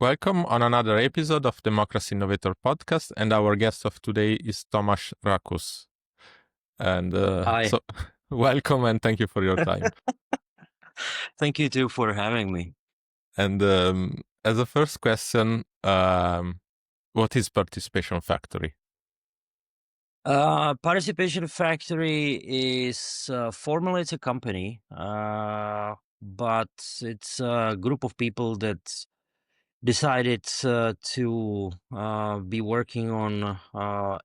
Welcome on another episode of Democracy Innovator Podcast, and our guest of today is Tomas Rakos. And Hi. welcome and thank you for your time. Thank you too for having me. And as a first question, what is Participation Factory? Participation Factory is formally it's a company, but it's a group of people that decided to be working on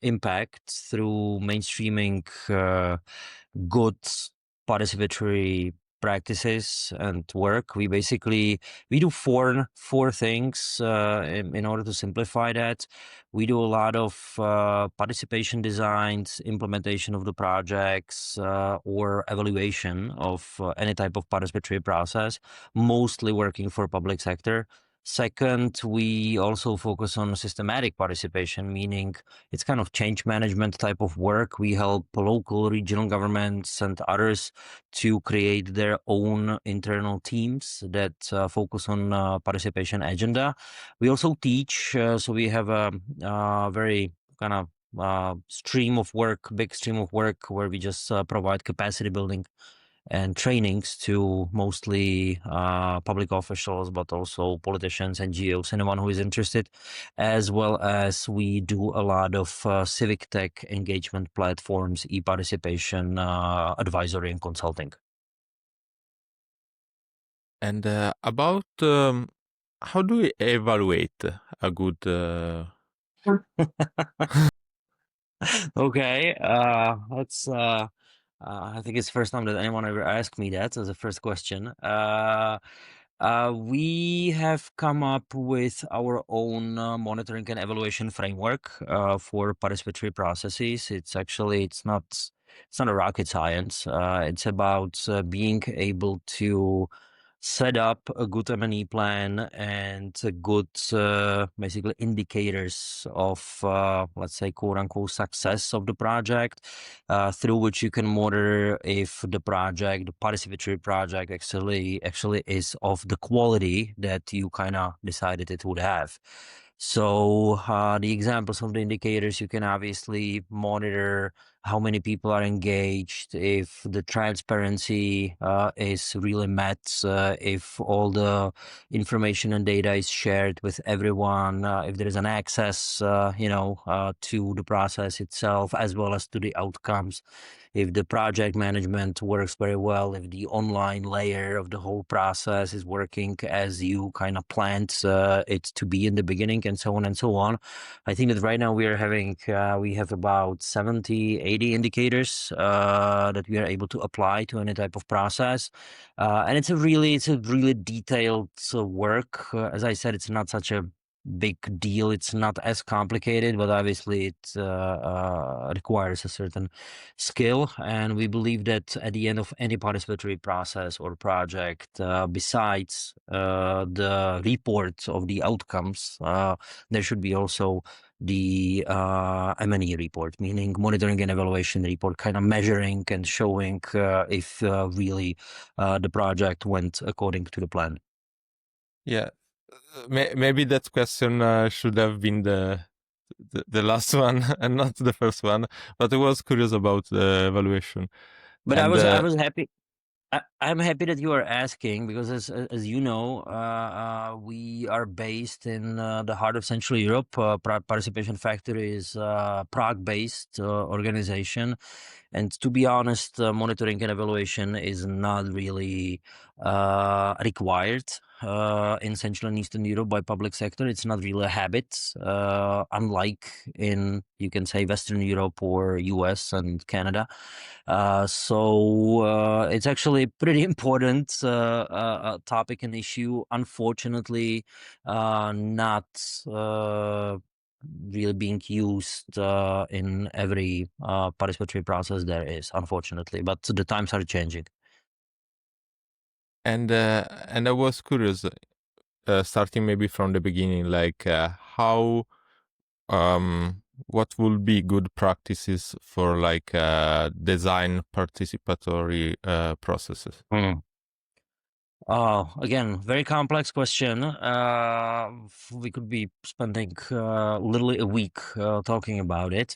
impact through mainstreaming good participatory practices and work. We do four things in order to simplify that. We do a lot of participation designs, implementation of the projects, or evaluation of any type of participatory process, mostly working for public sector. Second, we also focus on systematic participation, meaning it's kind of change management type of work. We help local, regional governments and others to create their own internal teams that focus on participation agenda. We also teach, so we have a very kind of big stream of work where we just provide capacity building and trainings to mostly public officials, but also politicians, NGOs, anyone who is interested, as well as we do a lot of civic tech engagement platforms, e-participation, advisory and consulting. And about how do we evaluate a good... Okay, let's... I think it's the first time that anyone ever asked me that as a first question. We have come up with our own monitoring and evaluation framework for participatory processes. It's not a rocket science. It's about being able to set up a good M&E plan and a good basically indicators of let's say quote unquote success of the project through which you can monitor if the participatory project actually is of the quality that you kind of decided it would have. So the examples of the indicators, you can obviously monitor how many people are engaged, if the transparency is really met, if all the information and data is shared with everyone, if there is an access, to the process itself, as well as to the outcomes, if the project management works very well, if the online layer of the whole process is working as you kind of planned it to be in the beginning, and so on and so on. I think that right now we have about 70, 80 indicators that we are able to apply to any type of process. And it's a really detailed work. As I said, it's not such a big deal. It's not as complicated, but obviously it requires a certain skill. And we believe that at the end of any participatory process or project, besides the report of the outcomes, there should be also the M&E report, meaning monitoring and evaluation report, kind of measuring and showing if really the project went according to the plan. Yeah, maybe that question should have been the last one and not the first one, but I was curious about the evaluation. But And I was happy. I'm happy that you are asking, because as you know, we are based in the heart of Central Europe. Participation Factory is a Prague-based organization. And to be honest, monitoring and evaluation is not really required in Central and Eastern Europe by public sector. It's not really a habit, unlike in, you can say, Western Europe or US and Canada. So it's actually pretty important topic and issue. Unfortunately, not really being used in every participatory process there is, unfortunately, but the times are changing. and I was curious, starting maybe from the beginning, like how what will be good practices for like design participatory processes? Oh, again, very complex question. We could be spending literally a week talking about it.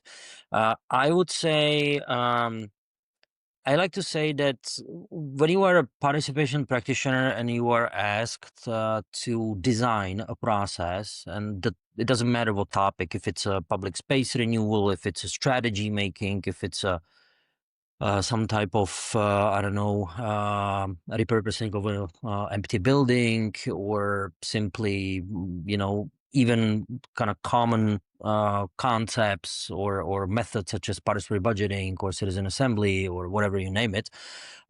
I would say, I like to say that when you are a participation practitioner and you are asked to design a process, and that it doesn't matter what topic, if it's a public space renewal, if it's a strategy making, if it's a some type of I don't know, repurposing of a empty building, or simply, even kind of common concepts or methods such as participatory budgeting or citizen assembly or whatever you name it.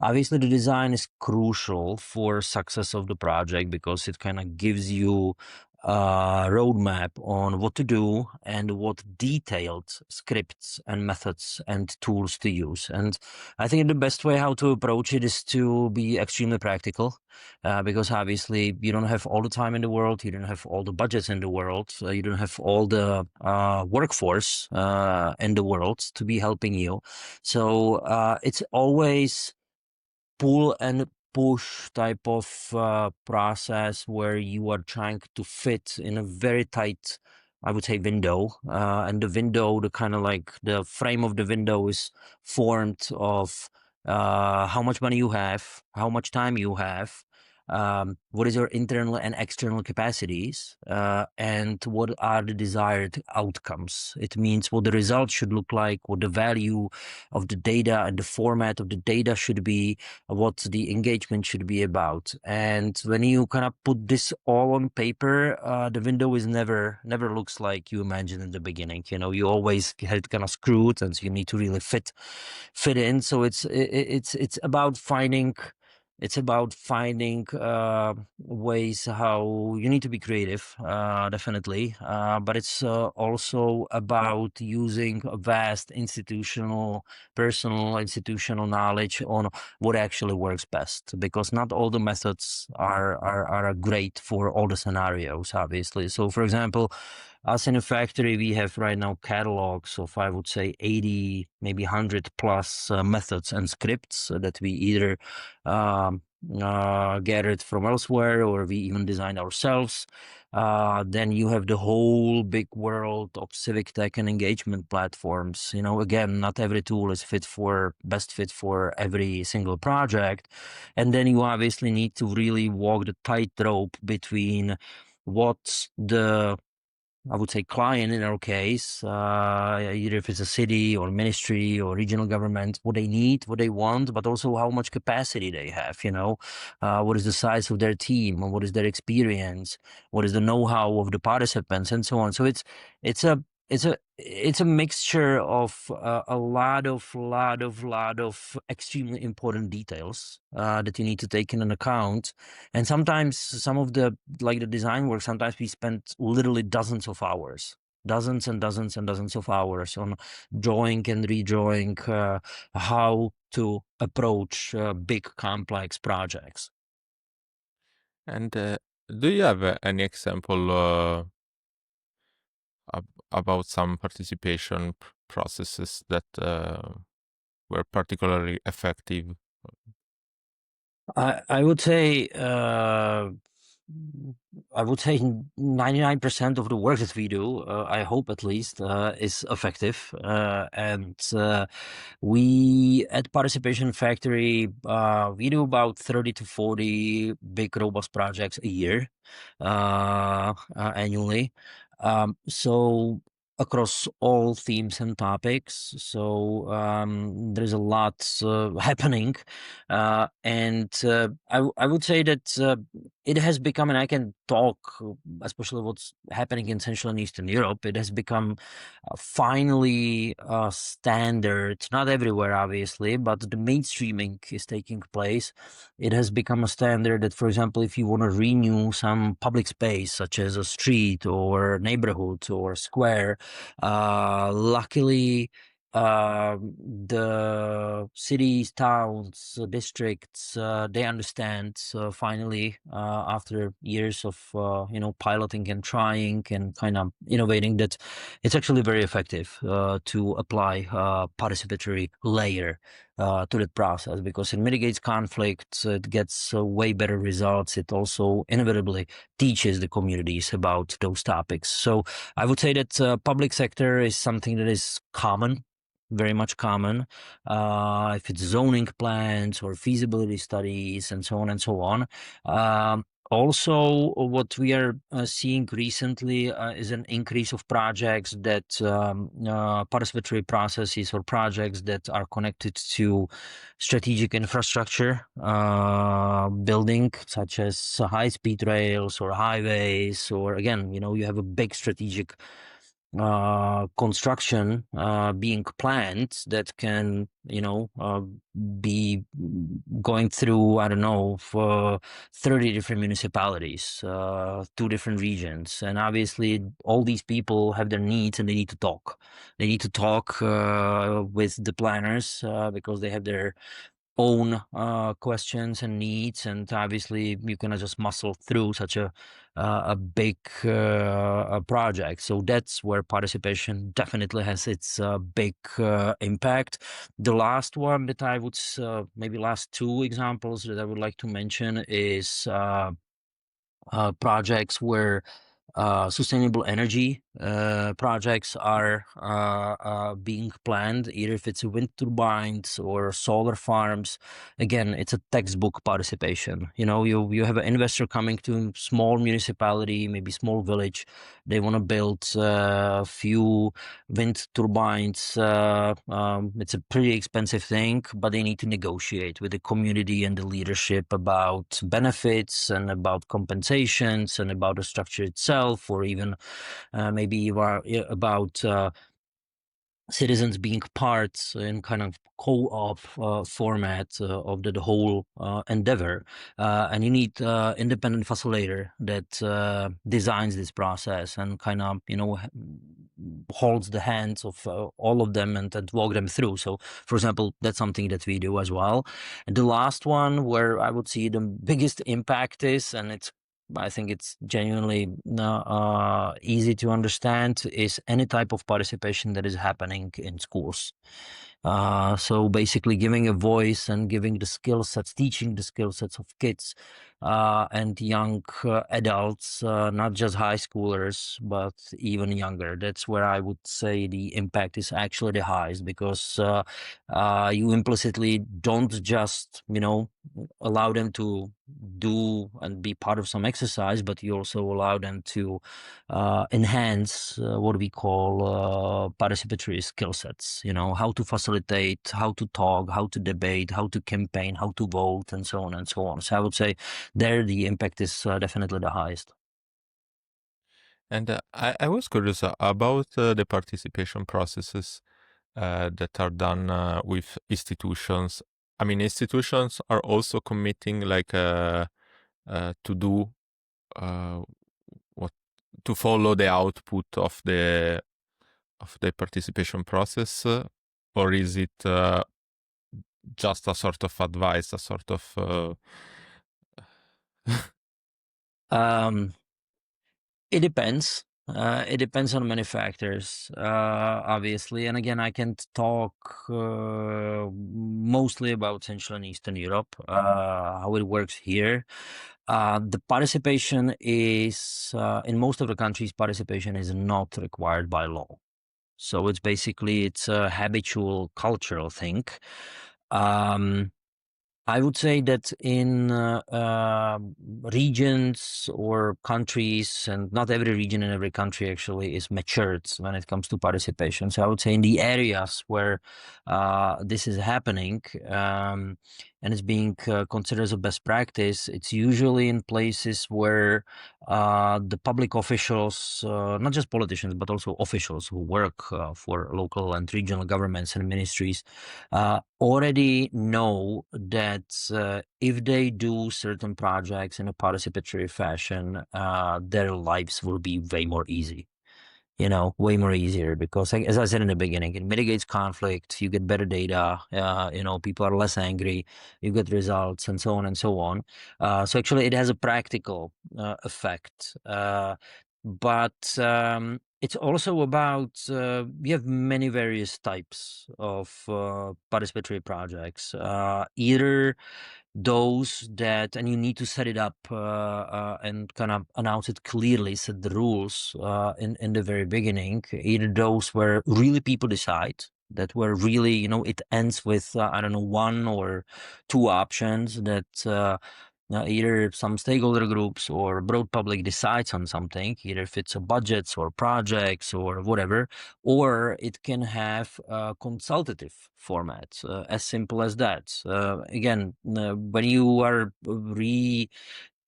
Obviously, the design is crucial for success of the project because it kind of gives you roadmap on what to do and what detailed scripts and methods and tools to use. And I think the best way how to approach it is to be extremely practical, because obviously you don't have all the time in the world, you don't have all the budgets in the world, you don't have all the workforce in the world to be helping you. So it's always pull and push type of process where you are trying to fit in a very tight, I would say, window. And the window, the kind of like the frame of the window is formed of how much money you have, how much time you have, what is your internal and external capacities, and what are the desired outcomes. It means what the result should look like, what the value of the data and the format of the data should be, what the engagement should be about. And when you kind of put this all on paper, the window is never looks like you imagined in the beginning. You always had kind of screwed, and so you need to really fit in. So it's about finding. It's about finding ways how you need to be creative, definitely. But it's also about using a vast personal institutional knowledge on what actually works best, because not all the methods are great for all the scenarios, obviously. So, for example, us in a factory, we have right now catalogs of, I would say, 80, maybe 100 plus methods and scripts that we either gathered from elsewhere or we even designed ourselves. Then you have the whole big world of civic tech and engagement platforms. Again, not every tool is best fit for every single project. And then you obviously need to really walk the tightrope between what the, I would say, client in our case, either if it's a city or ministry or regional government, what they need, what they want, but also how much capacity they have, what is the size of their team, or what is their experience, what is the know-how of the participants, and so on. So it's a mixture of a lot of extremely important details that you need to take in an account. And sometimes some of the design work, sometimes we spend literally dozens of hours, dozens and dozens and dozens of hours on drawing and redrawing how to approach big complex projects. And do you have any example about some participation processes that were particularly effective? I would say 99% of the work that we do, I hope at least, is effective. And we at Participation Factory, we do about 30 to 40 big robust projects a year, annually. So across all themes and topics. So there's a lot happening. And I would say that it has become, and I can talk, especially what's happening in Central and Eastern Europe, it has become finally standard, not everywhere, obviously, but the mainstreaming is taking place. It has become a standard that, for example, if you want to renew some public space, such as a street or neighborhood or square, luckily, the cities, towns, districts, they understand finally, after years of piloting and trying and kind of innovating, that it's actually very effective to apply participatory layer to that process, because it mitigates conflicts, it gets way better results. It also inevitably teaches the communities about those topics. So I would say that public sector is something that is common, very much common. If it's zoning plans or feasibility studies and so on and so on. Also, what we are seeing recently is an increase of projects that participatory processes or projects that are connected to strategic infrastructure building, such as high-speed rails or highways, or again, you have a big strategic construction being planned that can be going through, I don't know, for 30 different municipalities, 2 different regions, and obviously all these people have their needs and they need to talk. They need to talk with the planners because they have their own questions and needs, and obviously you cannot just muscle through such a big project. So that's where participation definitely has its big impact. The last one that I would maybe last 2 examples that I would like to mention is projects where sustainable energy projects are being planned, either if it's wind turbines or solar farms. Again, it's a textbook participation. You have an investor coming to a small municipality, maybe small village. They want to build a few wind turbines. It's a pretty expensive thing, but they need to negotiate with the community and the leadership about benefits and about compensations and about the structure itself, or even maybe you are about citizens being parts in kind of co-op format of the whole endeavor. And you need independent facilitator that designs this process and kind of, holds the hands of all of them and walk them through. So, for example, that's something that we do as well. And the last one where I would see the biggest impact is, and I think it's genuinely easy to understand, is any type of participation that is happening in schools. So basically giving a voice and giving the skill sets, teaching the skill sets of kids and young adults, not just high schoolers, but even younger. That's where I would say the impact is actually the highest, because you implicitly don't just, allow them to do and be part of some exercise, but you also allow them to enhance what we call participatory skill sets. How to facilitate, how to talk, how to debate, how to campaign, how to vote, and so on and so on. So I would say there the impact is definitely the highest. And I was curious about the participation processes that are done with institutions. I mean, institutions are also committing to do what to follow the output of the participation process, or is it just a sort of advice, a sort of It depends. It depends on many factors, obviously. And again, I can talk mostly about Central and Eastern Europe, how it works here. The participation is, in most of the countries, participation is not required by law. So it's a habitual cultural thing. I would say that in regions or countries, and not every region and every country actually is matured when it comes to participation. So I would say in the areas where this is happening and it's being considered as a best practice, it's usually in places where the public officials, not just politicians, but also officials who work for local and regional governments and ministries, already know that if they do certain projects in a participatory fashion, their lives will be way more easy. Way more easier, because as I said in the beginning, it mitigates conflict, you get better data, people are less angry, you get results, and so on and so on. So actually it has a practical effect. But It's also about we have many various types of participatory projects. Either those that, and you need to set it up and kind of announce it clearly, set the rules in the very beginning. Either those where really people decide, that were really, it ends with I don't know, one or two options that. Either some stakeholder groups or broad public decides on something, either if it's a budgets or projects or whatever, or it can have a consultative format, as simple as that. Again, when you are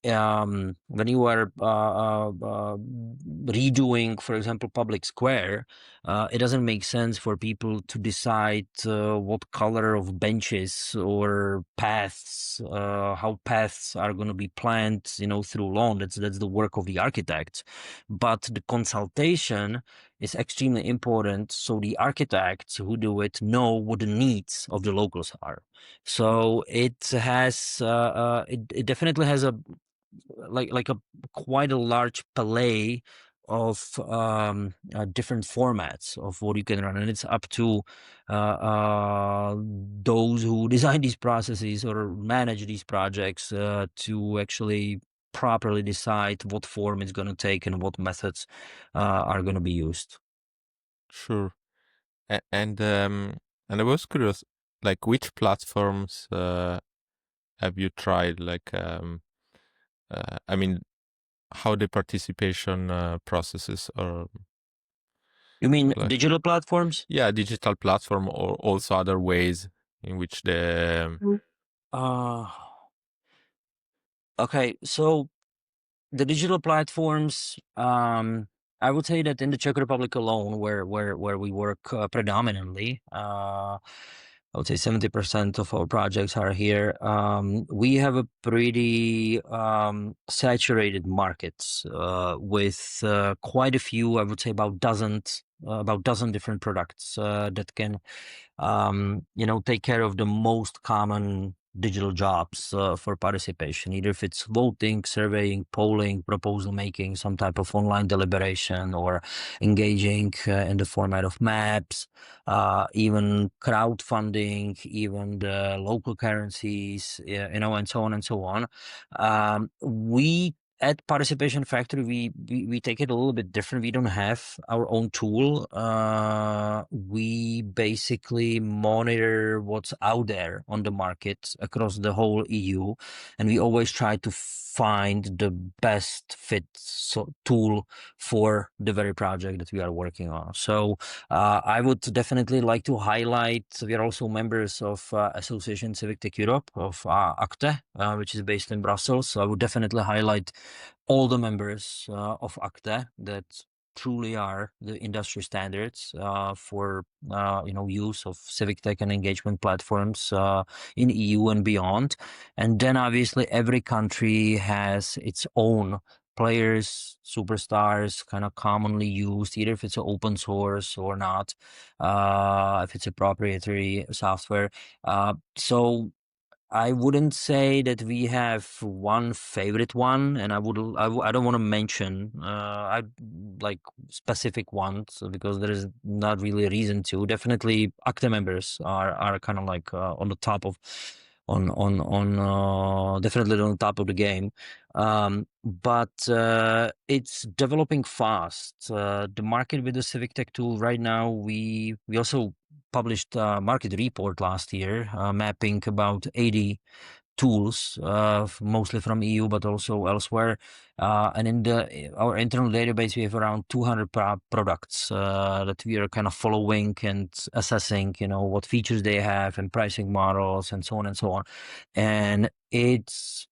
when you are redoing, for example, public square, it doesn't make sense for people to decide what color of benches or paths, how paths are going to be planned, through lawn. That's the work of the architects. But the consultation is extremely important, so the architects who do it know what the needs of the locals are. So it has, it definitely has a like a quite a large palette of different formats of what you can run, and it's up to those who design these processes or manage these projects to actually properly decide what form it's going to take and what methods are going to be used. Sure. And I was curious, like which platforms have you tried? Like, I mean, how the participation processes are You mean like, digital platforms? yeah, digital platform or also other ways in which the Uh, okay, so the digital platforms, I would say that in the Czech Republic alone, where we work predominantly, I would say 70% of our projects are here. We have a pretty saturated markets with quite a few. I would say about dozen different products that can take care of the most common digital jobs for participation, either if it's voting, surveying, polling, proposal making, some type of online deliberation, or engaging in the format of maps, even crowdfunding, even the local currencies, and so on and so on. We at Participation Factory, we take it a little bit different. We don't have our own tool. We basically monitor what's out there on the market across the whole EU, and we always try to find the best fit tool for the very project that we are working on. So I would definitely like to highlight, we are also members of Association Civic Tech Europe of ACTE, which is based in Brussels. So I would definitely highlight all the members of ACTE that truly are the industry standards for use of civic tech and engagement platforms in EU and beyond. And then obviously every country has its own players, superstars, kind of commonly used, either if it's open source or not, if it's a proprietary software. So I wouldn't say that we have one favorite one, and I don't want to mention I like specific ones because there is not really a reason to. Definitely, ACTA members are kind of like on the top of on definitely on top of the game. But it's developing fast. The market with the Civic Tech tool right now, we also published a market report last year, mapping about 80 tools, mostly from EU, but also elsewhere. And in our internal database, we have around 200 products that we are kind of following and assessing, what features they have and pricing models and so on and so on. And it's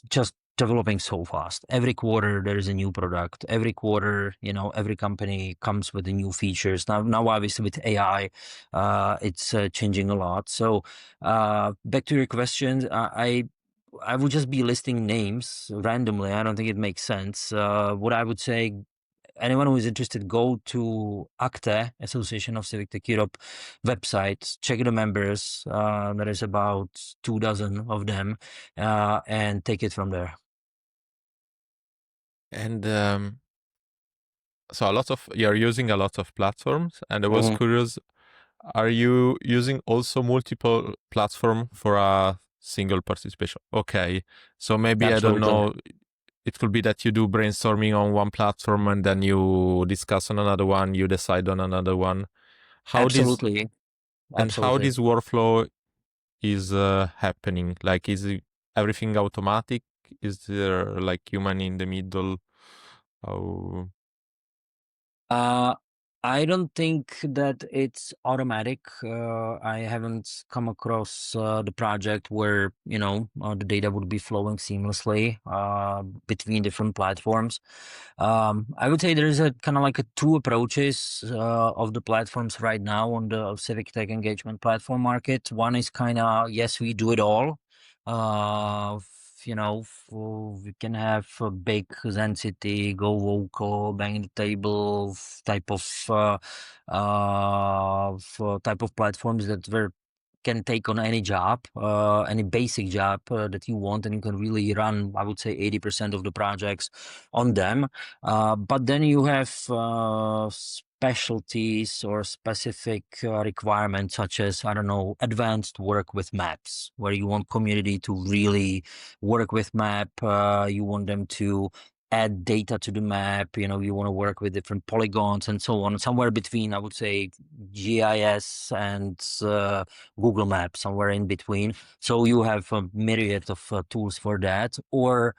just developing so fast. Every quarter there is a new product. Every quarter, every company comes with the new features. Now obviously with AI, it's changing a lot. So back to your question, I would just be listing names randomly. I don't think it makes sense. What I would say, anyone who is interested, go to ACTE, Association of Civic Tech Europe website, check the members. There is about 24 of them, and take it from there. and so you're using a lot of platforms, and I was Mhm. curious, are you using also multiple platform for a single participation? Okay, so maybe I don't Absolutely. know. It could be that you do brainstorming on one platform and then you discuss on another one, you decide on another one. How this Absolutely. and how Absolutely. this workflow is happening? Like, everything automatic? Is there like human in the middle? How? Uh, I don't think that it's automatic. I haven't come across the project where, the data would be flowing seamlessly between different platforms. I would say there is a kind of like a two approaches of the platforms right now on the civic tech engagement platform market. One is kind of, yes, we do it all. We can have a big Zen City, go vocal, bang the table type of type of platforms that can take on any job, any basic job that you want, and you can really run, I would say, 80% of the projects on them. But then you have specialties or specific requirements, such as, I don't know, advanced work with maps, where you want community to really work with map. You want them to add data to the map. You want to work with different polygons and so on. Somewhere between, I would say, GIS and Google Maps, somewhere in between. So you have a myriad of tools for that. Or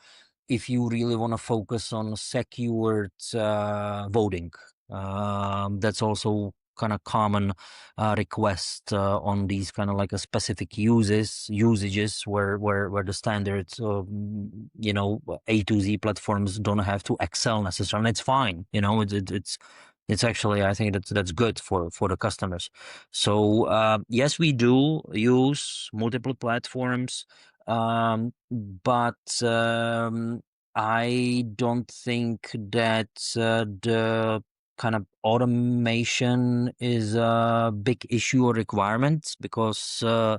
if you really want to focus on secured voting, that's also kind of common request on these kind of like a specific usages where the standards A to Z platforms don't have to excel necessarily. And it's fine, it's actually, I think that's good for the customers. So yes, we do use multiple platforms, but I don't think that the kind of automation is a big issue or requirement, because the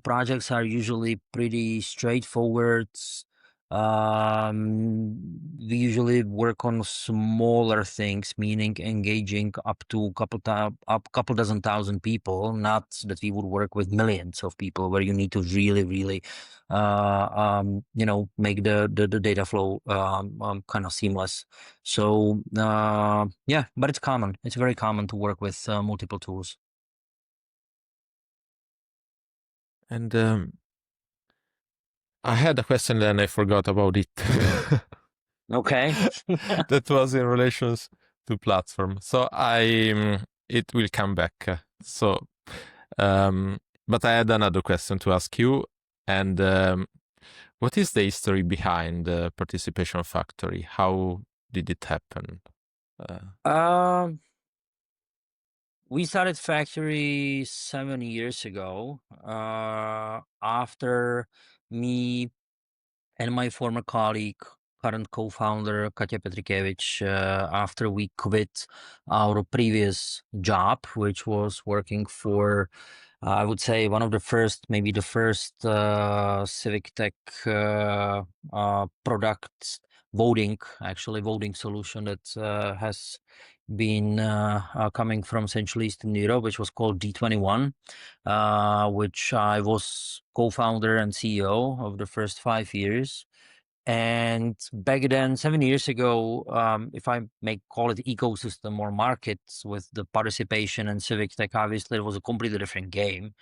projects are usually pretty straightforward. We usually work on smaller things, meaning engaging up to couple dozen thousand people. Not that we would work with millions of people, where you need to really, really, make the data flow kind of seamless. So yeah, but it's common. It's very common to work with multiple tools. And I had a question, then I forgot about it. Okay. That was in relations to platform. So it will come back. So, um, but I had another question to ask you. And what is the history behind the Participation Factory? How did it happen? Um, we started factory 7 years ago. After me and my former colleague, current co-founder Katja Petrikevich, after we quit our previous job, which was working for, I would say, one of the first, maybe the first civic tech products, voting solution that has been coming from Central Eastern Europe, which was called D21, which I was co-founder and CEO of the first 5 years. And back then, 7 years ago, if I may call it ecosystem or markets with the participation and civic tech, obviously it was a completely different game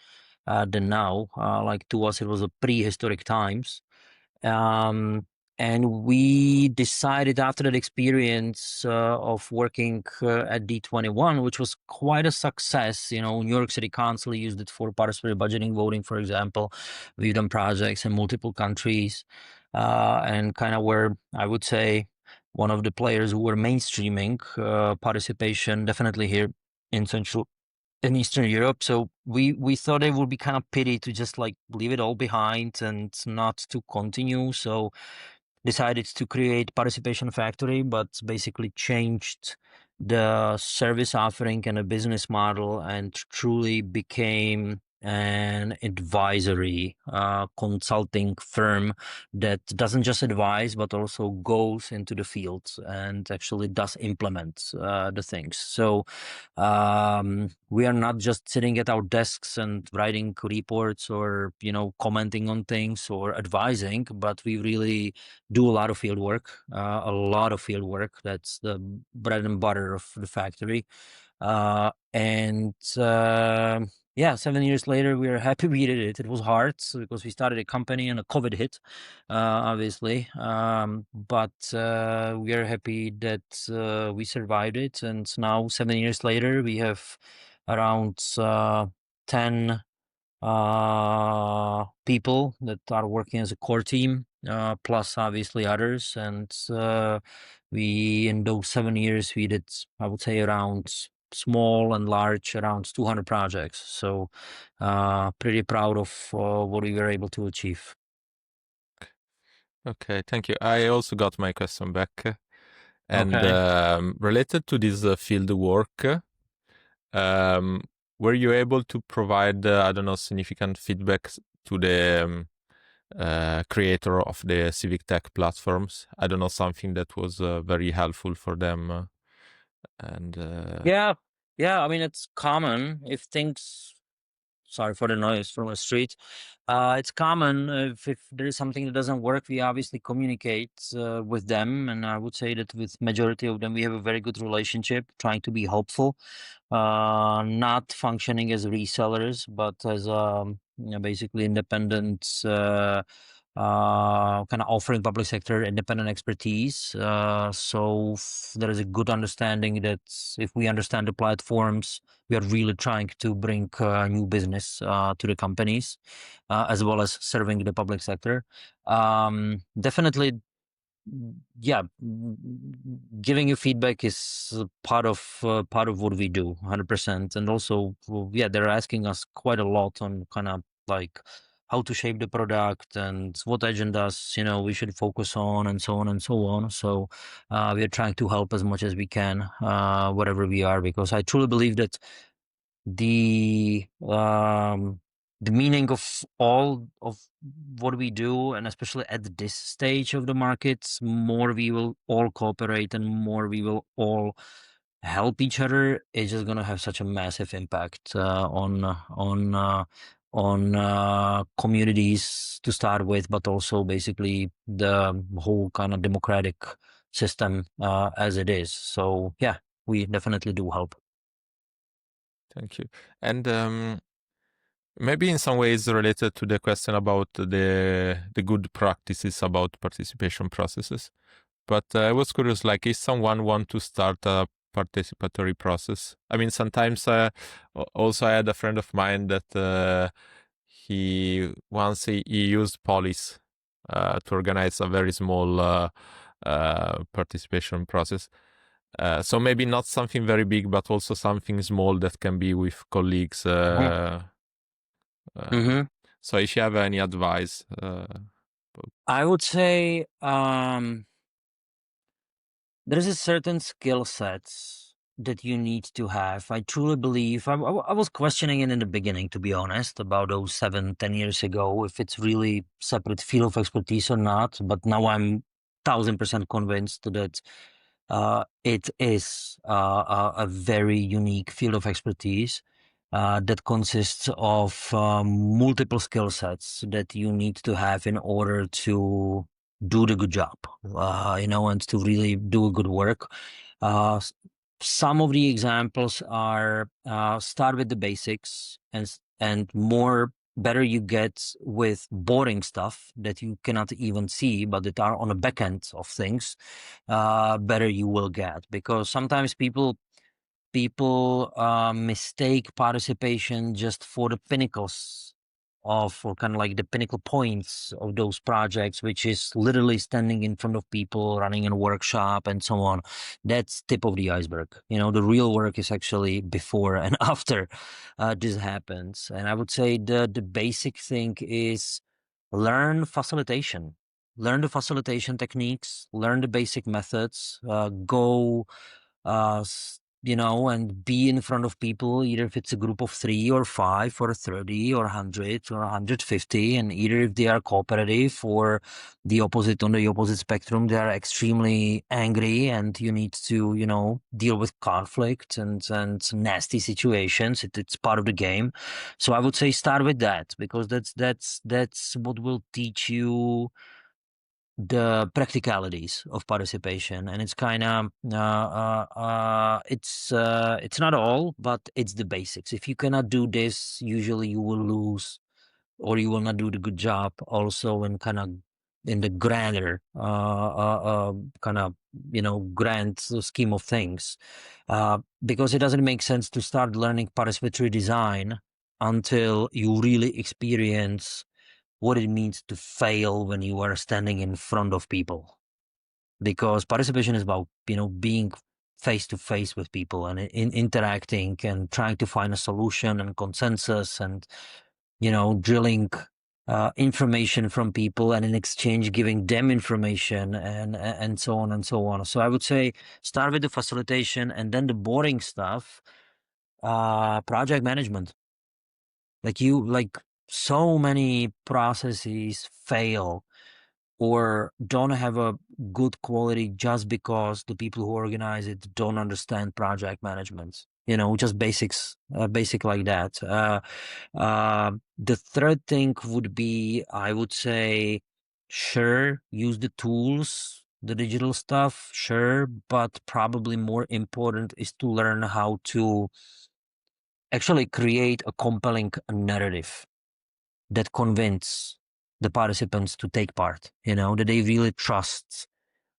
than now. Like to us, it was a prehistoric times. Um, and we decided after that experience of working at D21, which was quite a success. New York City Council used it for participatory budgeting voting, for example. We've done projects in multiple countries, and kind of were, I would say, one of the players who were mainstreaming participation, definitely here in Central in Eastern Europe. So we thought it would be kind of pity to just like leave it all behind and not to continue. So decided to create Participation Factory, but basically changed the service offering and a business model, and truly became an advisory consulting firm that doesn't just advise but also goes into the field and actually does implement the things. So we are not just sitting at our desks and writing reports or commenting on things or advising, but we really do a lot of field work, a lot of field work. That's the bread and butter of the factory. And yeah, 7 years later, we are happy we did it. It was hard because we started a company and a COVID hit, obviously. But we are happy that we survived it. And now, 7 years later, we have around 10 people that are working as a core team, plus obviously others. And we, in those 7 years, we did, I would say, around small and large, around 200 projects. So pretty proud of what we were able to achieve. Okay, thank you. I also got my question back. And Okay. related to this field work, um, were you able to provide, I don't know, significant feedback to the creator of the civic tech platforms? I don't know, something that was very helpful for them. And Yeah. Yeah. I mean, it's common if things, sorry for the noise from the street. It's common if there is something that doesn't work, we obviously communicate with them, and I would say that with majority of them we have a very good relationship, trying to be helpful, not functioning as resellers, but as basically independent. Kind of offering public sector independent expertise. So there is a good understanding that if we understand the platforms, we are really trying to bring new business to the companies, as well as serving the public sector. Definitely, yeah, giving you feedback is part of what we do, 100%. And also, well, yeah, they're asking us quite a lot on kind of like how to shape the product and what agendas we should focus on, and so on and so on. So we are trying to help as much as we can, wherever we are, because I truly believe that the um the meaning of all of what we do, and especially at this stage of the markets, more we will all cooperate and more we will all help each other, it's just going to have such a massive impact on communities to start with, but also basically the whole kind of democratic system as it is. So yeah, we definitely do help. thank you. And maybe in some ways related to the question about the good practices about participation processes. But I was curious, like, if someone want to start a participatory process, I mean, sometimes also I had a friend of mine that he used Polis to organize a very small participation process. So maybe not something very big, but also something small that can be with colleagues. Uh, Mm-hmm. so if you have any advice, I would say there's a certain skill sets that you need to have. I truly believe I was questioning it in the beginning, to be honest, about those 7, 10 years ago, if it's really separate field of expertise or not. But now I'm 1,000% convinced that it is a very unique field of expertise that consists of multiple skill sets that you need to have in order to do the good job, and to really do a good work. Some of the examples are start with the basics, and more better you get with boring stuff that you cannot even see, but that are on the back end of things, better you will get. Because sometimes people mistake participation just for the pinnacles of, or kind of like the pinnacle points of those projects, which is literally standing in front of people, running a workshop and so on. That's tip of the iceberg. The real work is actually before and after this happens. And I would say the basic thing is learn facilitation. Learn the facilitation techniques, learn the basic methods, go and be in front of people, either if it's a group of 3 or 5 or 30 or 100 or 150, and either if they are cooperative or on the opposite spectrum, they are extremely angry, and you need to, deal with conflict and nasty situations. It's part of the game. So I would say start with that, because that's what will teach you the practicalities of participation. And it's kind of it's not all, but it's the basics. If you cannot do this, usually you will lose, or you will not do the good job also in kind of in the grander kind of grand scheme of things, because it doesn't make sense to start learning participatory design until you really experience what it means to fail when you are standing in front of people. Because participation is about, being face to face with people and interacting and trying to find a solution and consensus, and, drilling information from people, and in exchange giving them information, and so on and so on. So I would say start with the facilitation, and then the boring stuff, project management. Like so many processes fail or don't have a good quality just because the people who organize it don't understand project management. Just basic like that. The third thing would be, I would say, sure, use the tools, the digital stuff, sure, but probably more important is to learn how to actually create a compelling narrative that convince the participants to take part, that they really trust,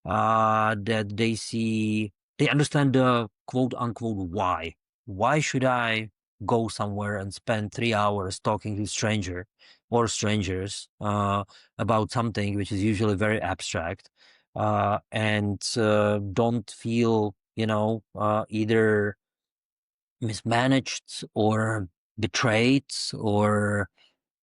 that they understand the quote unquote why. Why should I go somewhere and spend 3 hours talking to a stranger or strangers about something which is usually very abstract, and don't feel, either mismanaged or betrayed, or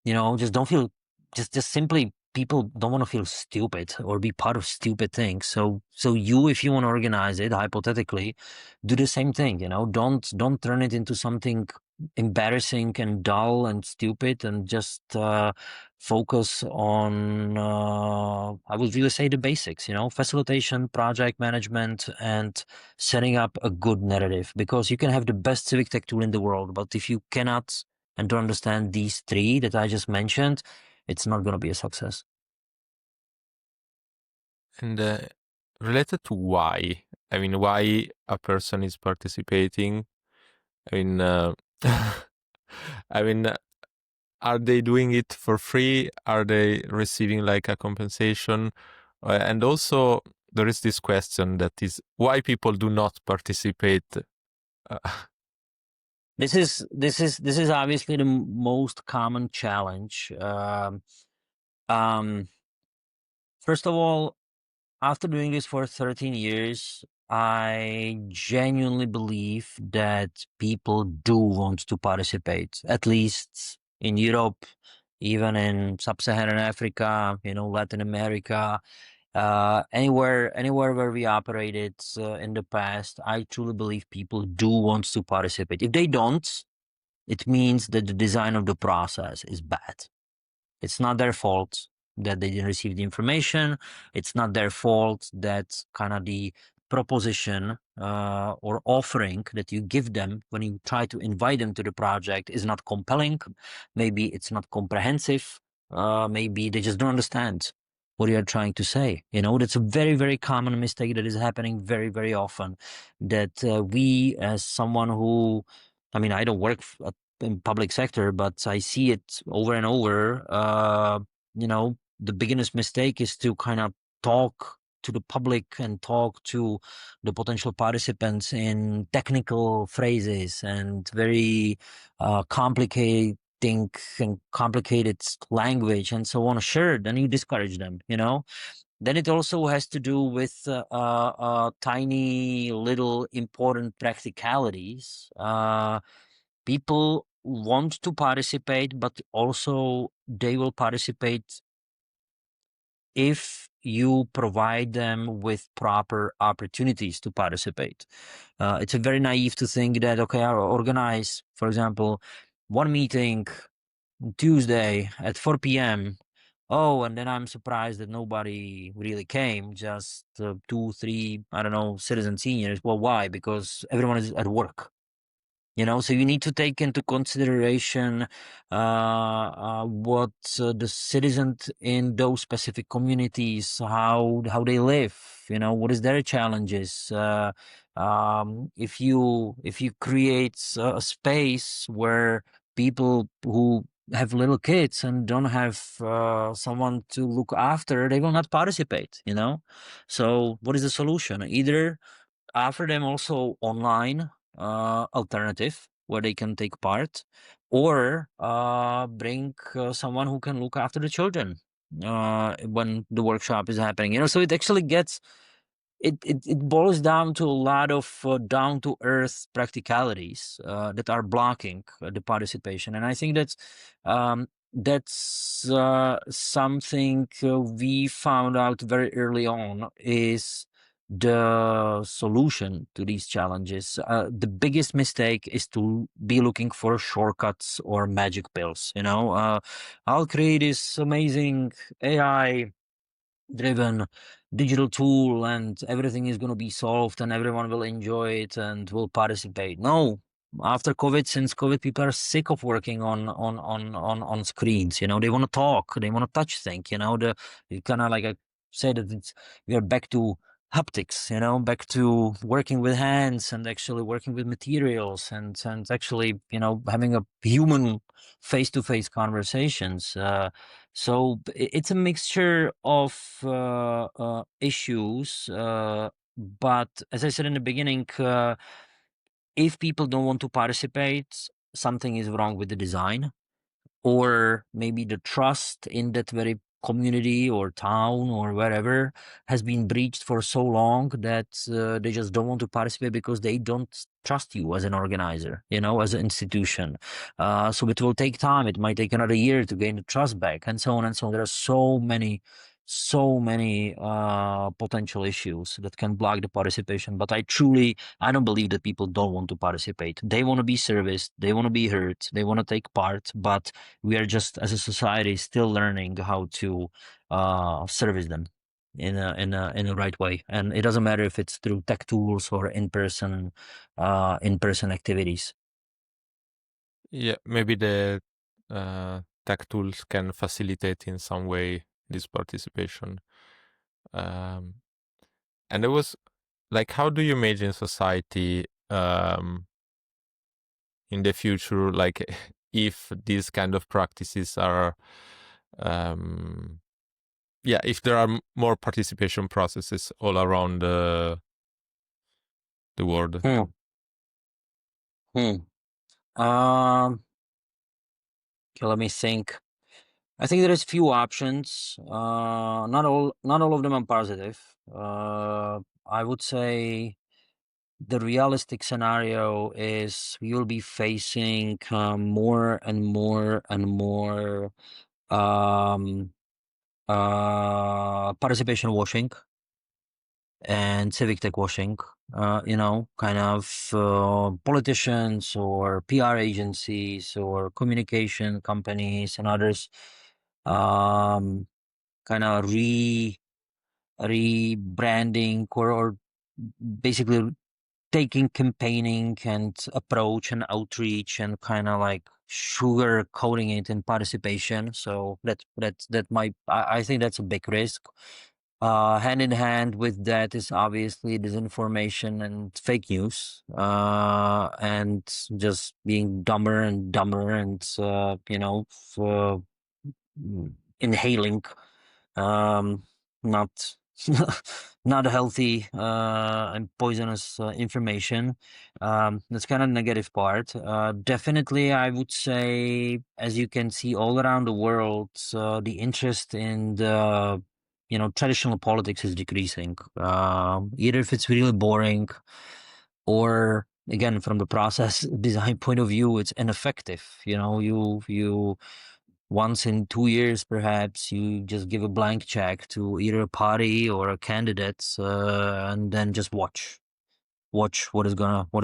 just don't feel, just simply people don't want to feel stupid or be part of stupid things. So you, if you want to organize it, hypothetically, do the same thing. Don't turn it into something embarrassing and dull and stupid, and just focus on, I would really say, the basics. Facilitation, project management, and setting up a good narrative. Because you can have the best civic tech tool in the world, but if you cannot and to understand these three that I just mentioned, it's not going to be a success. And related to why, I mean, why a person is participating, I mean, I mean, are they doing it for free? Are they receiving like a compensation? And also, there is this question that is why people do not participate. Uh, This is obviously the most common challenge. Um, First of all, after doing this for 13 years, I genuinely believe that people do want to participate, at least in Europe, even in sub-Saharan Africa, Latin America, anywhere where we operated in the past. I truly believe people do want to participate. If they don't, it means that the design of the process is bad. It's not their fault that they didn't receive the information. It's not their fault that kind of the proposition or offering that you give them when you try to invite them to the project is not compelling. Maybe it's not comprehensive. Maybe they just don't understand what you're trying to say. That's a very, very common mistake that is happening very, very often. That we, as someone who, I mean, I don't work in public sector, but I see it over and over. The biggest mistake is to kind of talk to the public and talk to the potential participants in technical phrases and very complicated and complicated language and so on. Sure, then you discourage them. Then it also has to do with tiny little important practicalities. People want to participate, but also they will participate if you provide them with proper opportunities to participate. It's a very naive to think that, okay, I'll organize, for example, one meeting Tuesday at 4 p.m. Oh, and then I'm surprised that nobody really came, just two, three, I don't know, citizen seniors. Well, why? Because everyone is at work. So you need to take into consideration what the citizens in those specific communities, how they live. What is their challenges. If you create a space where people who have little kids and don't have someone to look after, they will not participate. So what is the solution? Either offer them also online alternative where they can take part, or bring someone who can look after the children when the workshop is happening. So it actually gets it boils down to a lot of down to earth practicalities that are blocking the participation, and I think that's something we found out very early on is the solution to these challenges. The biggest mistake is to be looking for shortcuts or magic pills. I'll create this amazing AI driven digital tool and everything is going to be solved and everyone will enjoy it and will participate. No, after COVID, since COVID, people are sick of working on screens. They want to talk, they want to touch things. The kind of like I said that we are back to haptics. Back to working with hands and actually working with materials and actually having a human face-to-face conversations. So it's a mixture of issues, but as I said in the beginning, if people don't want to participate, something is wrong with the design, or maybe the trust in that very community or town or wherever has been breached for so long that they just don't want to participate because they don't trust you as an organizer, as an institution. So it will take time. It might take another year to gain the trust back, and so on and so on. There are so many potential issues that can block the participation. But I don't believe that people don't want to participate. They want to be serviced. They want to be heard. They want to take part. But we are just, as a society, still learning how to service them in a right way. And it doesn't matter if it's through tech tools or in person activities. Yeah, maybe the tech tools can facilitate in some way this participation. Um, and there was like, how do you imagine society in the future? Like, if these kind of practices are, yeah, if there are more participation processes all around the world. Hmm. Hmm. Um, okay, let me think. I think there is few options. Not all of them are positive. I would say the realistic scenario is we will be facing more and more and more um, participation washing and civic tech washing. Kind of politicians or PR agencies or communication companies and others kind of rebranding or basically taking campaigning and approach and outreach and kind of like sugar coating it in participation. So that might I think that's a big risk. Hand in hand with that is obviously disinformation and fake news, and just being dumber and dumber and inhaling um, not not healthy and poisonous information. That's kind of negative part. Definitely, I would say, as you can see all around the world, the interest in the traditional politics is decreasing. Either if it's really boring, or again from the process design point of view, it's ineffective. You once in 2 years, perhaps you just give a blank check to either a party or a candidate, and then just watch what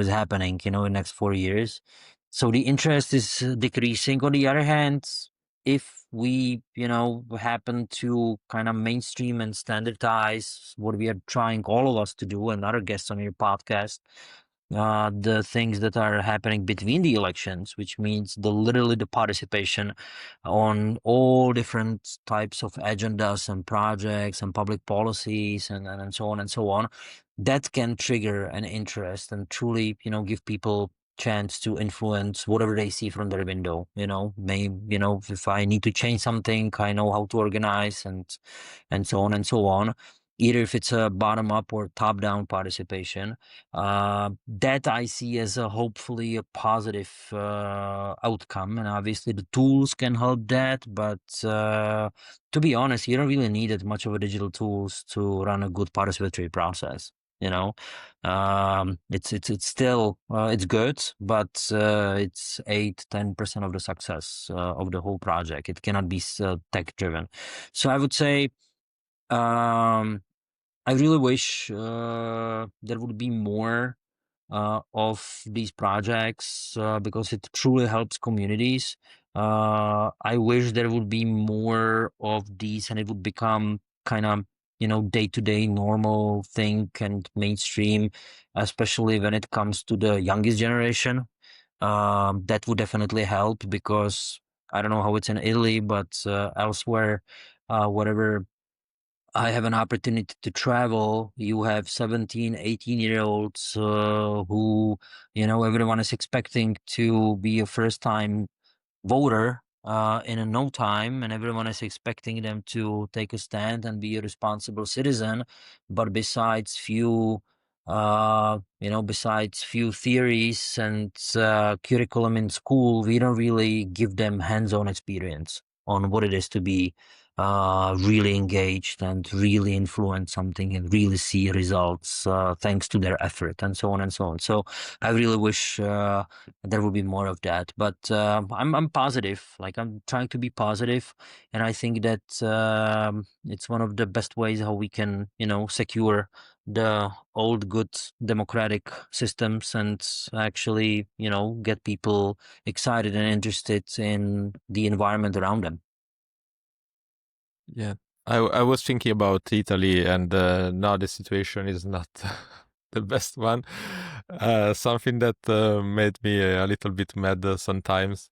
is happening, in the next 4 years. So the interest is decreasing. On the other hand, if we, happen to kind of mainstream and standardize what we are trying, all of us, to do, and other guests on your podcast, the things that are happening between the elections, which means literally the participation on all different types of agendas and projects and public policies and so on and so on, that can trigger an interest and truly, give people chance to influence whatever they see from their window. If I need to change something, I know how to organize and so on and so on. Either if it's a bottom up or top down participation, that I see as hopefully a positive outcome, and obviously the tools can help that. But to be honest, you don't really need that much of a digital tools to run a good participatory process. It's still it's good, but it's 8-10% of the success of the whole project. It cannot be tech driven. So I would say. I really wish there would be more of these projects because it truly helps communities. I wish there would be more of these and it would become kind of, day-to-day normal thing and mainstream, especially when it comes to the youngest generation. That would definitely help because I don't know how it's in Italy, but elsewhere, whatever I have an opportunity to travel, you have 17, 18-year-olds who, everyone is expecting to be a first-time voter in a no time, and everyone is expecting them to take a stand and be a responsible citizen. But besides few theories and curriculum in school, we don't really give them hands-on experience on what it is to be really engaged and really influence something and really see results thanks to their effort and so on and so on. So I really wish there will be more of that. But I'm positive. Like I'm trying to be positive, and I think that it's one of the best ways how we can, secure the old good democratic systems and actually, get people excited and interested in the environment around them. Yeah, I was thinking about Italy, and now the situation is not the best one. Something that made me a little bit mad sometimes.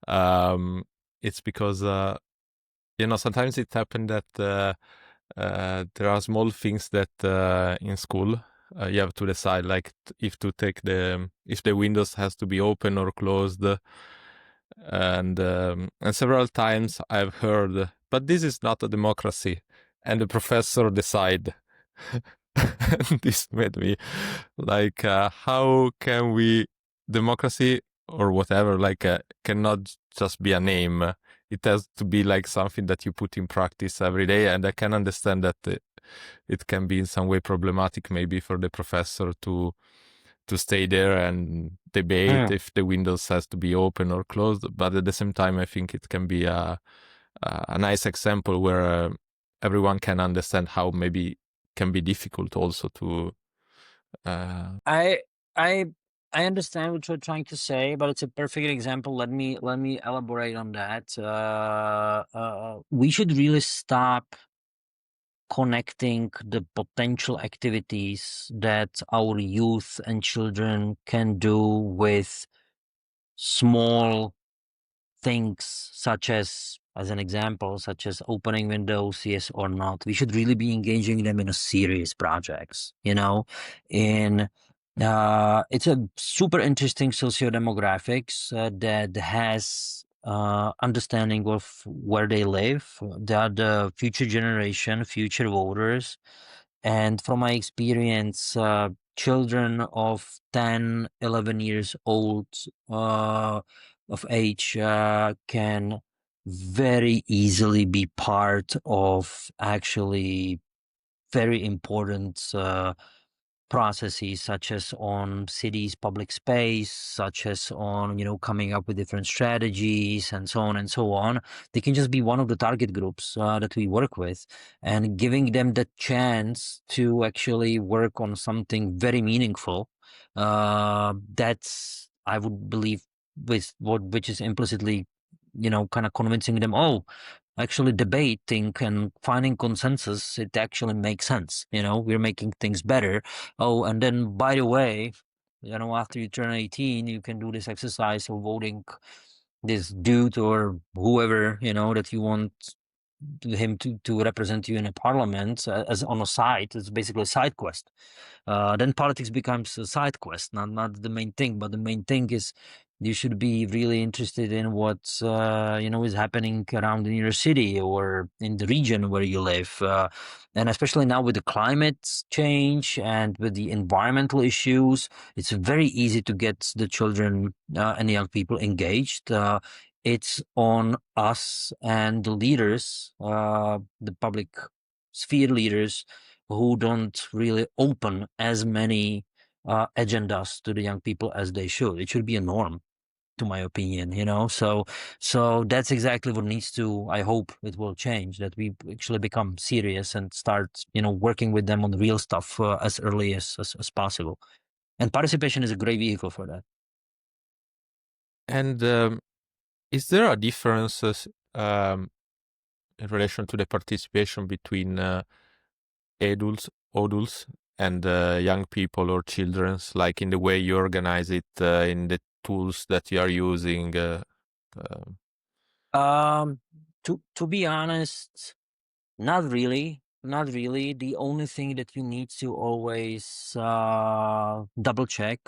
Um, it's because sometimes it happened that there are small things that in school you have to decide, like if the windows has to be open or closed, and several times I've heard, but this is not a democracy, and the professor decide. And this made me like, how can we democracy or whatever, like, cannot just be a name. It has to be like something that you put in practice every day. And I can understand that it can be in some way problematic maybe for the professor to stay there and debate if the windows has to be open or closed. But at the same time, I think it can be a nice example where everyone can understand how maybe can be difficult also to. I I I understand what you're trying to say, but it's a perfect example. Let me elaborate on that. We should really stop connecting the potential activities that our youth and children can do with small things as an example, such as opening windows, yes or not. We should really be engaging them in a serious projects, in it's a super interesting socio-demographics that has understanding of where they live. They are the future generation, future voters. And from my experience, children of 10, 11 years old of age can very easily be part of actually very important processes, such as on cities, public space, such as on, coming up with different strategies and so on and so on. They can just be one of the target groups that we work with, and giving them the chance to actually work on something very meaningful. That's, I would believe, which is implicitly, kind of convincing them, oh, actually debating and finding consensus, it actually makes sense. We're making things better. Oh, and then, by the way, after you turn 18, you can do this exercise of voting this dude or whoever, that you want him to represent you in a parliament, as on a side. It's basically a side quest. Then politics becomes a side quest, not the main thing. But the main thing is, you should be really interested in what is happening around in your city or in the region where you live, and especially now with the climate change and with the environmental issues, it's very easy to get the children and the young people engaged. It's on us and the leaders, the public sphere leaders, who don't really open as many agendas to the young people as they should. It should be a norm, to my opinion, So that's exactly what needs to, I hope it will change, that we actually become serious and start, working with them on the real stuff as early as possible. And participation is a great vehicle for that. And is there a difference in relation to the participation between adults and young people or children's, like in the way you organize it, in the tools that you are using? Um, to be honest, not really. Not really. The only thing that you need to always double check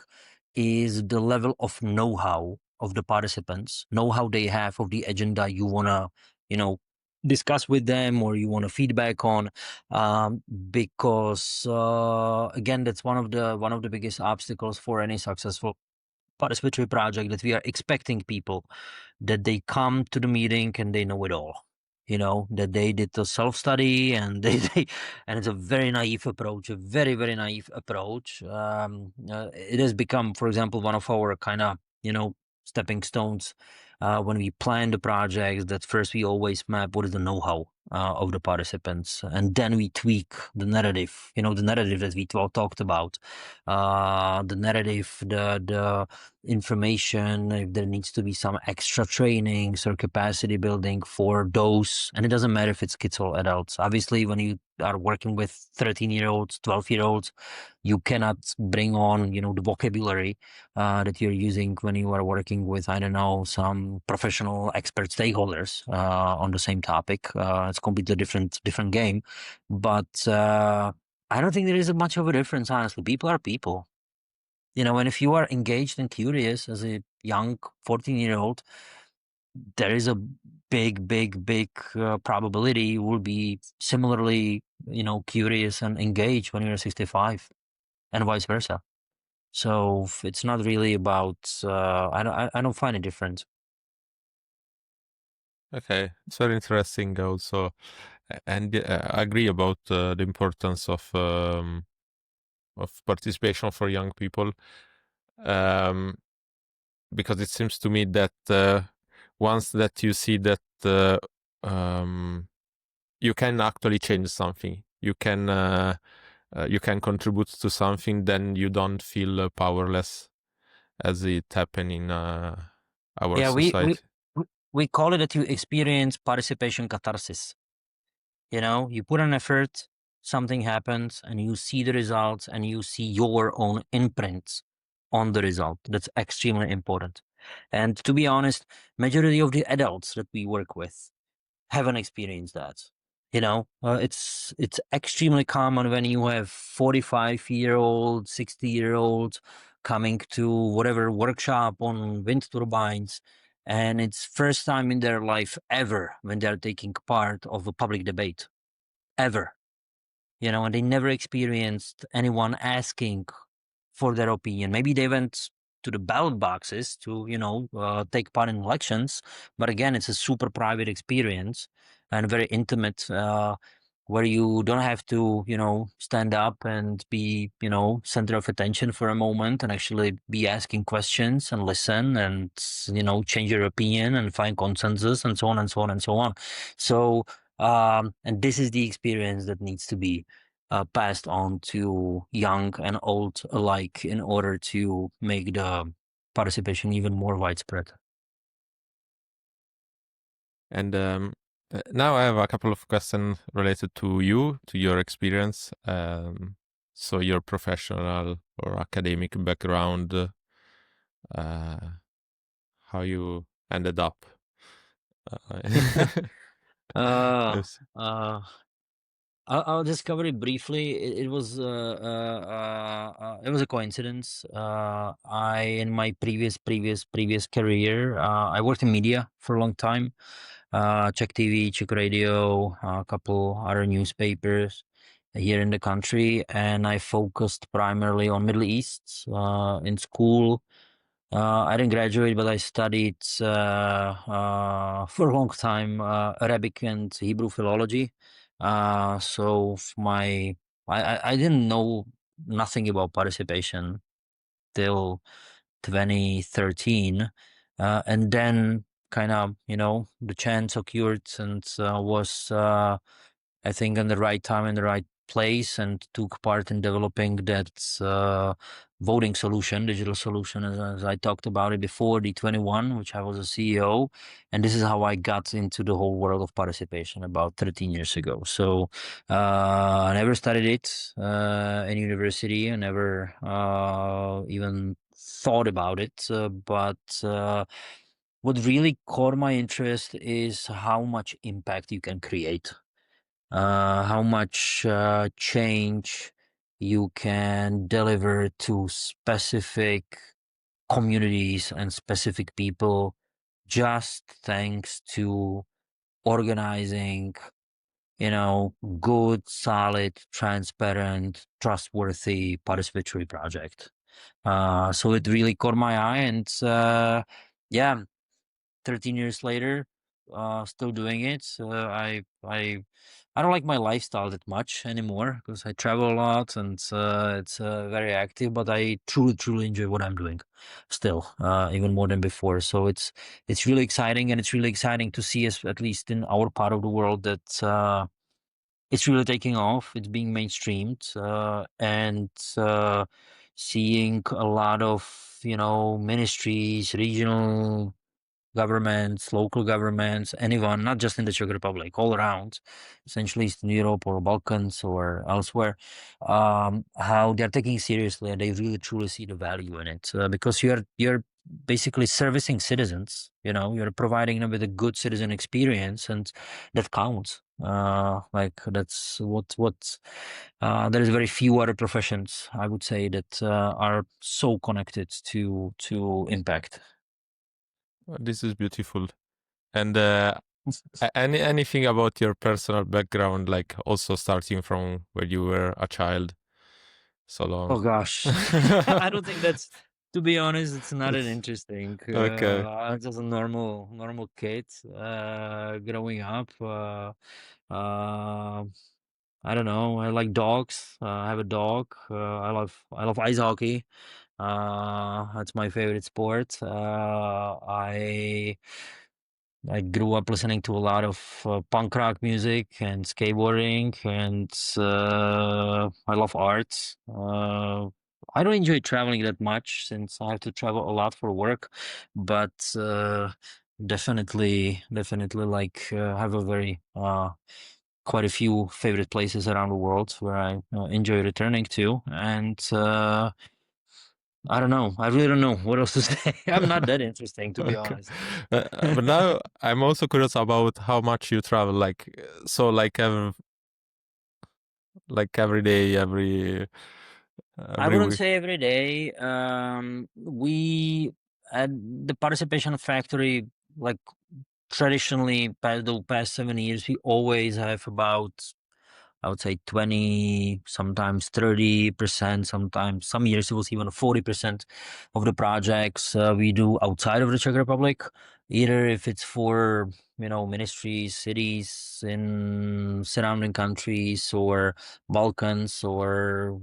is the level of know-how of the participants, know-how they have of the agenda you wanna, discuss with them or you wanna feedback on, because again, that's one of the biggest obstacles for any successful participatory project, that we are expecting people that they come to the meeting and they know it all. That they did the self-study and and it's a very naive approach, a very, very naive approach. It has become, for example, one of our kind of, stepping stones when we plan the projects, that first we always map what is the know-how of the participants, and then we tweak the narrative, the narrative that we talked about, the narrative, the information, if there needs to be some extra trainings or capacity building for those. And it doesn't matter if it's kids or adults. Obviously, when you are working with 13-year-olds, 12-year-olds, you cannot bring on, the vocabulary that you're using when you are working with, I don't know, some professional expert stakeholders on the same topic. It's completely different game. But I don't think there is much of a difference, honestly. People are people. And if you are engaged and curious as a young 14-year-old, there is a big probability you will be similarly, curious and engaged when you're 65, and vice versa. So it's not really about, I don't find it different. Okay, it's very interesting also, and I agree about the importance of participation for young people, um, because it seems to me that once that you see that um, you can actually change something, you can contribute to something, then you don't feel powerless, as it happened in our Yeah, we we society. we we call it that you experience participation catharsis. You put an effort, something happens, and you see the results, and you see your own imprints on the result. That's extremely important. And to be honest, majority of the adults that we work with haven't experienced that. It's extremely common when you have 45-year-old, 60-year-old coming to whatever workshop on wind turbines, and it's first time in their life ever when they're taking part of a public debate, ever. And they never experienced anyone asking for their opinion. Maybe they went to the ballot boxes to, take part in elections, but again, it's a super private experience and very intimate. where you don't have to, stand up and be, center of attention for a moment and actually be asking questions and listen and, change your opinion and find consensus and so on and so on and so on. So, and this is the experience that needs to be passed on to young and old alike in order to make the participation even more widespread. And now I have a couple of questions related to you, to your experience. So your professional or academic background, how you ended up. Uh, Yes. uh, I'll just cover it briefly. It was a coincidence. In my previous career, I worked in media for a long time. Czech TV, Czech radio, a couple other newspapers here in the country, and I focused primarily on Middle East. In school, I didn't graduate, but I studied for a long time Arabic and Hebrew philology. So I didn't know nothing about participation till 2013, and then kind of the chance occurred and was I think in the right time in the right place and took part in developing that voting solution, digital solution, as I talked about it before, D21, which I was a CEO. And this is how I got into the whole world of participation about 13 years ago. So I never studied it in university. I never even thought about it. But what really caught my interest is how much impact you can create, how much change you can deliver to specific communities and specific people just thanks to organizing, good, solid, transparent, trustworthy participatory project. So it really caught my eye, and yeah, 13 years later, still doing it. I don't like my lifestyle that much anymore because I travel a lot and it's very active. But I truly enjoy what I'm doing, still, even more than before. So it's really exciting, and it's really exciting to see us, at least in our part of the world, that it's really taking off. It's being mainstreamed, and seeing a lot of ministries, regional governments, local governments, anyone, not just in the Czech Republic, all around, essentially Eastern Europe or Balkans or elsewhere, how they're taking it seriously and they really truly see the value in it, because you're basically servicing citizens. You're providing them with a good citizen experience, and that counts. Like that's what there is very few other professions, I would say, that are so connected to impact. This is beautiful. And anything about your personal background, like also starting from when you were a child, so long. Oh gosh, I don't think that's. To be honest, it's not that It's- interesting. okay. I'm just a normal kid growing up. Uh, I don't know. I like dogs. I have a dog. I love ice hockey. That's my favorite sport. I grew up listening to a lot of punk rock music and skateboarding, and I love art. I don't enjoy traveling that much since I have to travel a lot for work, but definitely like have a very quite a few favorite places around the world where I enjoy returning to, and I don't know. I really don't know what else to say. I'm not that interesting, to be Okay. honest. But now I'm also curious about how much you travel. Like, so like every day, I every wouldn't week. say every day. We at the participation factory, like traditionally, the past 7 years, we always have about, I would say, 20, sometimes 30%, sometimes some years it was even 40% of the projects we do outside of the Czech Republic. either if it's for, ministries, cities in surrounding countries, or Balkans, or,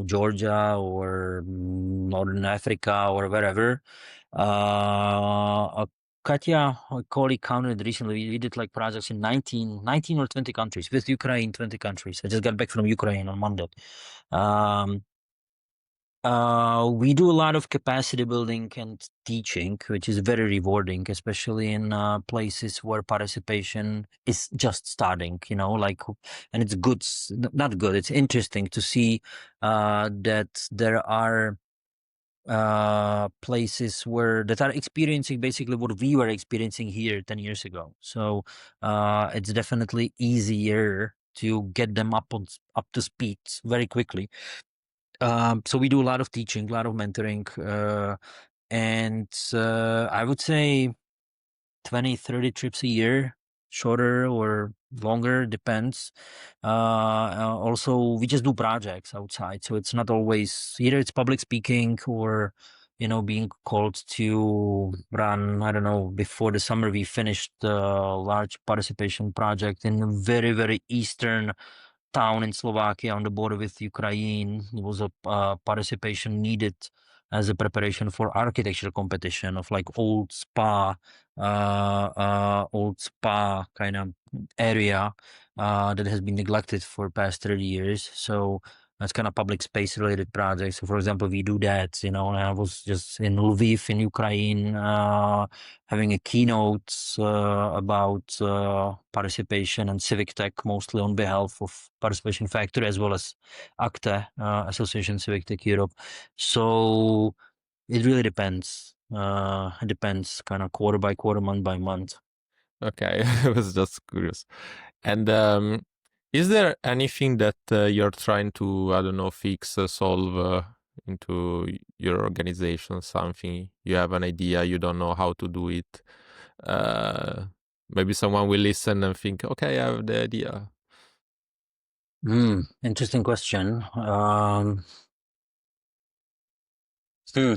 Georgia, or Northern Africa, or wherever. Katya, a colleague counted recently, we did like projects in 19 or 20 countries, with Ukraine, 20 countries. I just got back from Ukraine on Monday. Um, we do a lot of capacity building and teaching, which is very rewarding, especially in places where participation is just starting, and it's good, not good, it's interesting to see that there are places that are experiencing basically what we were experiencing here 10 years ago. So it's definitely easier to get them up to speed very quickly. So we do a lot of teaching, a lot of mentoring, and I would say 20, 30 trips a year, shorter or longer, depends. Also, we just do projects outside, so it's not always either it's public speaking or, being called to run. I don't know, before the summer, we finished a large participation project in a very, very eastern town in Slovakia on the border with Ukraine. It was a participation needed as a preparation for architecture competition of like old spa kind of area that has been neglected for past 30 years. So that's kind of public space related projects. So for example, we do that, and I was just in Lviv in Ukraine, having a keynote about participation and civic tech, mostly on behalf of Participation Factory as well as ACTE, Association Civic Tech Europe. So it really depends. It depends kind of quarter by quarter, month by month. Okay, I was just curious. And is there anything that you're trying to, I don't know, fix, solve into your organization? Something you have an idea, you don't know how to do it. Maybe someone will listen and think, okay, I have the idea. Interesting question. Hmm.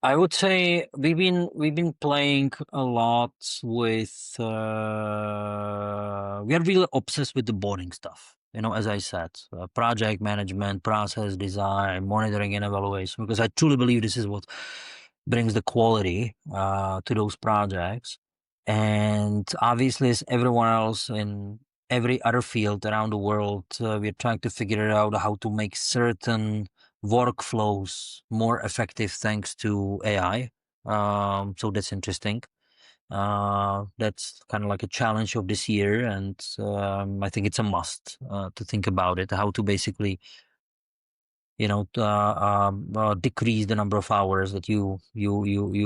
I would say we've been playing a lot with we are really obsessed with the boring stuff. As I said, project management, process design, monitoring and evaluation, because I truly believe this is what brings the quality to those projects. And obviously, as everyone else in every other field around the world, we're trying to figure out how to make certain workflows more effective thanks to AI. So that's interesting. That's kind of like a challenge of this year, and I think it's a must to think about it, how to basically decrease the number of hours that you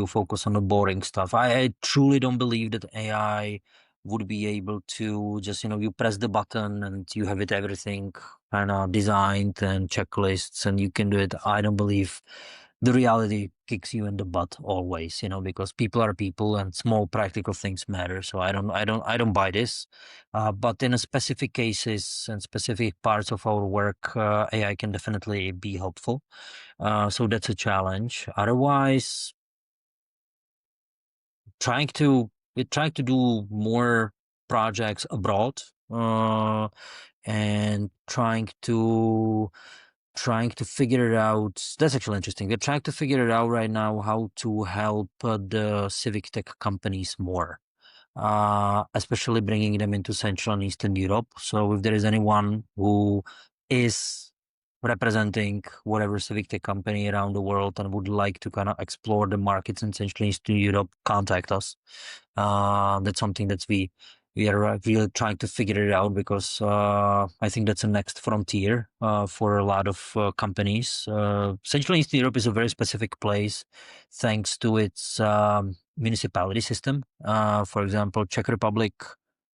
focus on the boring stuff. I truly don't believe that AI would be able to just, you press the button and you have everything kind of designed and checklists and you can do it. I don't believe the reality kicks you in the butt always, because people are people and small practical things matter. So I don't buy this. But in a specific cases and specific parts of our work, AI can definitely be helpful. So that's a challenge. Otherwise, we're trying to do more projects abroad, and trying to figure it out. That's actually interesting. We're trying to figure it out right now how to help the civic tech companies more, especially bringing them into Central and Eastern Europe. So if there is anyone who is representing whatever civic tech company around the world and would like to kind of explore the markets in Central and Eastern Europe, contact us. That's something that we are really trying to figure it out, because I think that's the next frontier for a lot of companies. Central and Eastern Europe is a very specific place thanks to its municipality system. For example, Czech Republic,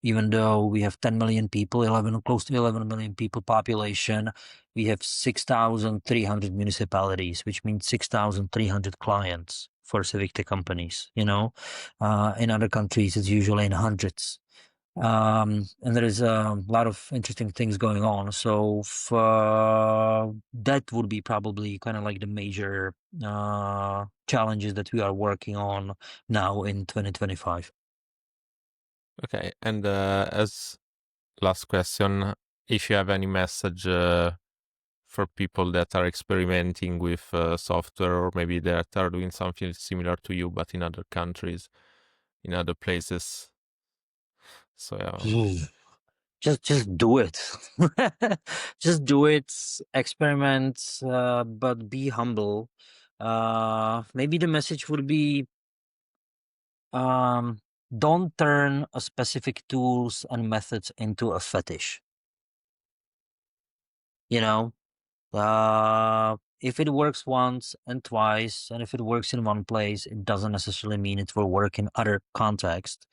even though we have 10 million people, close to 11 million people population, we have 6,300 municipalities, which means 6,300 clients for civic tech companies. In other countries, it's usually in hundreds. And there is a lot of interesting things going on. So that would be probably kind of like the major challenges that we are working on now in 2025. Okay, and as last question, if you have any message for people that are experimenting with software, or maybe that are doing something similar to you but in other countries, in other places. So yeah. Just do it. Just do it, experiment, but be humble. Maybe the message would be, um, don't turn a specific tools and methods into a fetish. You know, if it works once and twice, and if it works in one place, it doesn't necessarily mean it will work in other contexts.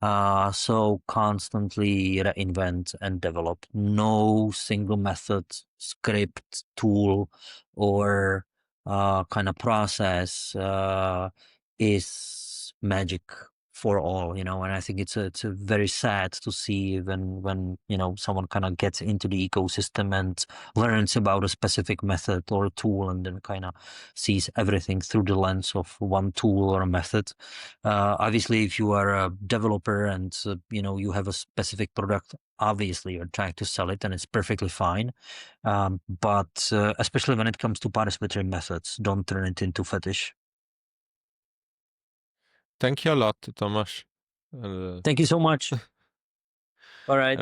So constantly reinvent and develop. No single method, script, tool, or kind of process is magic for all, and I think it's a very sad to see when someone kind of gets into the ecosystem and learns about a specific method or a tool, and then kind of sees everything through the lens of one tool or a method. Obviously, if you are a developer and you have a specific product, obviously you're trying to sell it, and it's perfectly fine. But especially when it comes to participatory methods, don't turn it into fetish. Thank you a lot, Tomas. Thank you so much. All right.